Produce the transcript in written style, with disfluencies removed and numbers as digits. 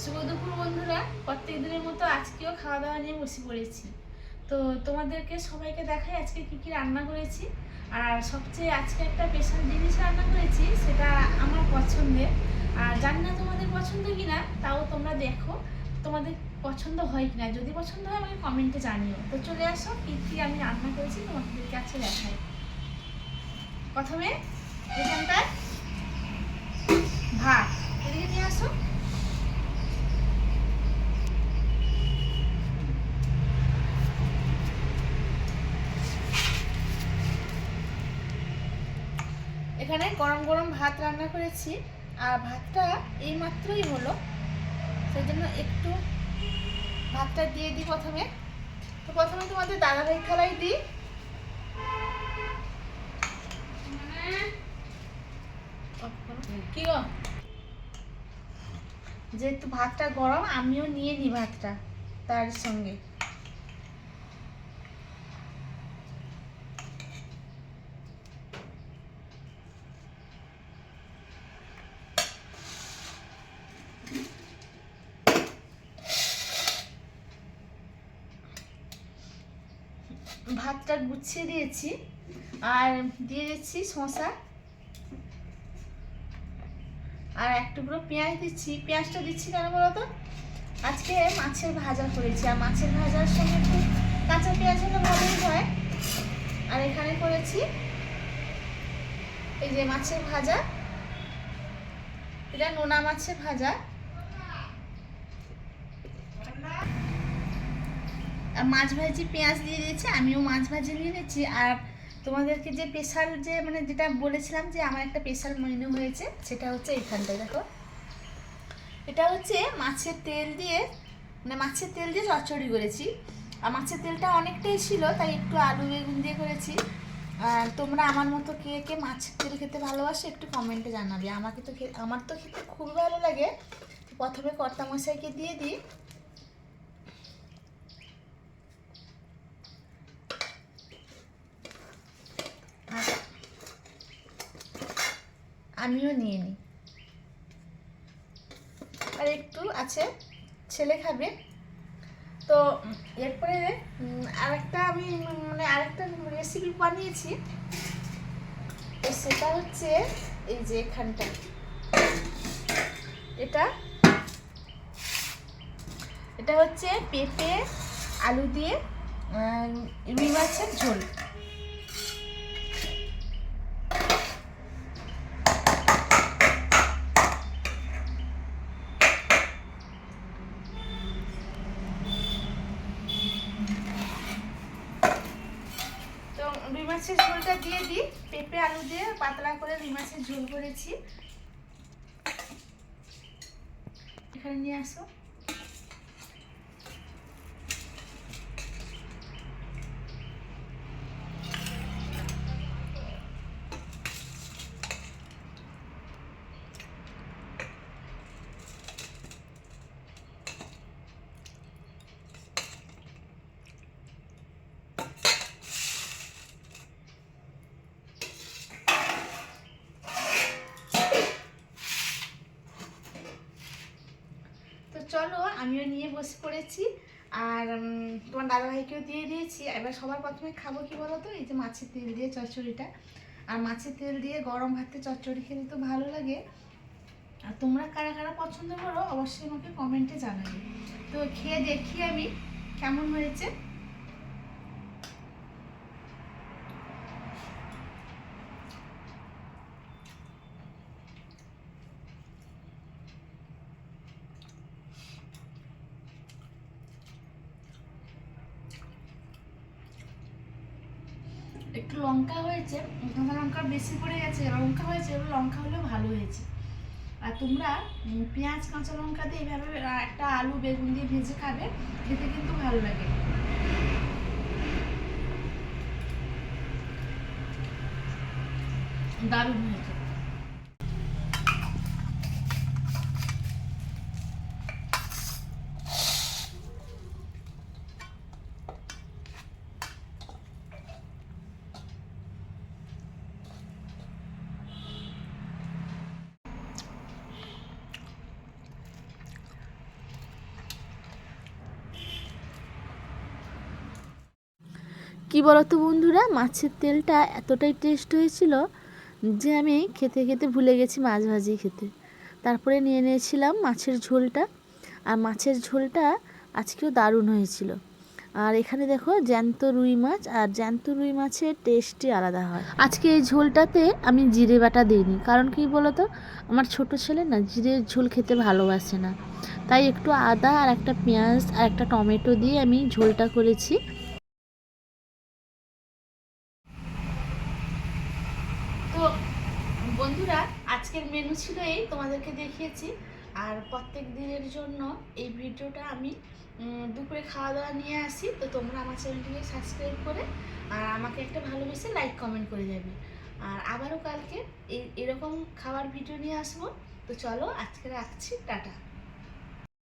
শুভ দুপুর বন্ধুরা, প্রত্যেক দিনের মতো আজকেও খাওয়া দাওয়া নিয়ে বসে পড়েছি। তো তোমাদেরকে সবাইকে দেখাই আজকে কি কি রান্না করেছি। আর সবচেয়ে আজকে একটা স্পেশাল জিনিস রান্না করেছি, সেটা আমার পছন্দের। আর জানি না তোমাদের পছন্দ কিনা, তাও তোমরা দেখো তোমাদের পছন্দ হয় কিনা। যদি পছন্দ হয় আমাকে কমেন্টে জানিও। তো চলে আসো, কি কি আমি রান্না করেছি তোমাদেরকে আজকে দেখাই। প্রথমে এখানটায় ভাত, এদিকে নিয়ে আসো। এখানে গরম গরম ভাত রান্না করেছি, আর ভাতটা এই মাত্রই হলো, সেই জন্য একটু ভাতটা দিয়ে দিই প্রথমে। তো প্রথমে তোমাদের দাদাভাই থালায় দিই। কি গো, যেহেতু ভাতটা গরম আমিও নিয়ে নিই ভাতটা তার সঙ্গে। ভাতটা গুছিয়ে দিয়েছি, আর দিয়ে দিচ্ছি শসা, আর এক টুকরো পেঁয়াজ দিচ্ছি। পেঁয়াজটা দিচ্ছি কেন বলো তো, আজকে মাছের ভাজা করেছি, আর মাছের ভাজার সঙ্গে একটু কাঁচা পেঁয়াজ হলে ভালোই হয়। আর এখানে করেছি এই যে মাছের ভাজা, এটা নোনা মাছের ভাজা। আর মাছ ভাজি পেঁয়াজ দিয়ে দিয়েছি, আমিও মাছ ভাজি নিয়ে নিচ্ছি। আর তোমাদেরকে যে স্পেশাল, যে মানে যেটা বলেছিলাম যে আমার একটা স্পেশাল মেনু হয়েছে, সেটা হচ্ছে এইখানটায় দেখো। এটা হচ্ছে মাছের তেল দিয়ে, মানে মাছের তেল দিয়ে চচ্চড়ি করেছি। আর মাছের তেলটা অনেকটাই ছিল, তাই একটু আলু বেগুন দিয়ে করেছি। আর তোমরা আমার মতো কে কে মাছের তেল খেতে ভালোবাসো একটু কমেন্টে জানাবে। আমার তো খেতে খুব ভালো লাগে। প্রথমে কর্তামশাইকে দিয়ে দিই, আর আমিও নিয়ে নিই। আর একটু আছে, ছেলে খাবে। তো এরপরে আরেকটা আমি মানে আরেকটা রেসিপি বানিয়েছি, তো সেটা হচ্ছে এই যে এখানটা, এটা এটা হচ্ছে পেঁপে আলু দিয়ে রুই মাছের ঝোল। তো রুই মাছের ঝোলটা দিয়ে দিই, পেঁপে আলু দিয়ে পাতলা করে রুই মাছের ঝোল করেছি। এখানে নিয়ে আসো। তো চলো, আমিও নিয়ে বসে পড়েছি, আর তোমার দাদাভাইকেও দিয়ে দিয়েছি। এবার সবার প্রথমে খাবো কি বলো তো, এই যে মাছের তেল দিয়ে চচ্চড়িটা। আর মাছের তেল দিয়ে গরম ভাতে চচ্চড়ি খেতে তো ভালো লাগে। আর তোমরা কারা কারা পছন্দ করো অবশ্যই আমাকে কমেন্টে জানাবে। তো খেয়ে দেখি আমি কেমন হয়েছে। একটু লঙ্কা হয়েছে, কাঁচা লঙ্কা বেশি পড়ে গেছে, লঙ্কা হয়েছে, লঙ্কা হলেও ভালো হয়েছে। আর তোমরা পেঁয়াজ কাঁচা লঙ্কা দিয়ে এইভাবে একটা আলু বেগুন দিয়ে ভেজে খাবে, খেতে কিন্তু ভালো লাগে। দারুণ হয়েছে। কি বলতো বন্ধুরা, মাছের তেলটা এতটাই টেস্ট হয়েছিল যে আমি খেতে খেতে ভুলে গেছি মাছ ভাজি খেতে। তারপরে নিয়ে নিয়েছিলাম মাছের ঝোলটা, আর মাছের ঝোলটা আজকেও দারুণ হয়েছিল। আর এখানে দেখো জ্যান্ত রুই মাছ, আর জ্যান্ত রুই মাছের টেস্টই আলাদা হয়। আজকে এই ঝোলটাতে আমি জিরে বাটা দিইনি, কারণ কি বলতো, আমার ছোট ছেলে না জিরের ঝোল খেতে ভালোবাসে না, তাই একটু আদা আর একটা পেঁয়াজ আর একটা টমেটো দিয়ে আমি ঝোলটা করেছি। তো বন্ধুরা, আজকের মেনু ছিল এই, তোমাদেরকে দেখিয়েছি। আর প্রত্যেক দিনের জন্য এই ভিডিওটা আমি দুপুরে খাওয়া দাওয়া নিয়ে আসি। তো তোমরা আমার চ্যানেলটিকে সাবস্ক্রাইব করে আর আমাকে একটা ভালোবেসে লাইক কমেন্ট করে যাবে। আর আবারও কালকে এরকম খাবার ভিডিও নিয়ে আসবো। তো চলো আজকে রাখছি, টাটা।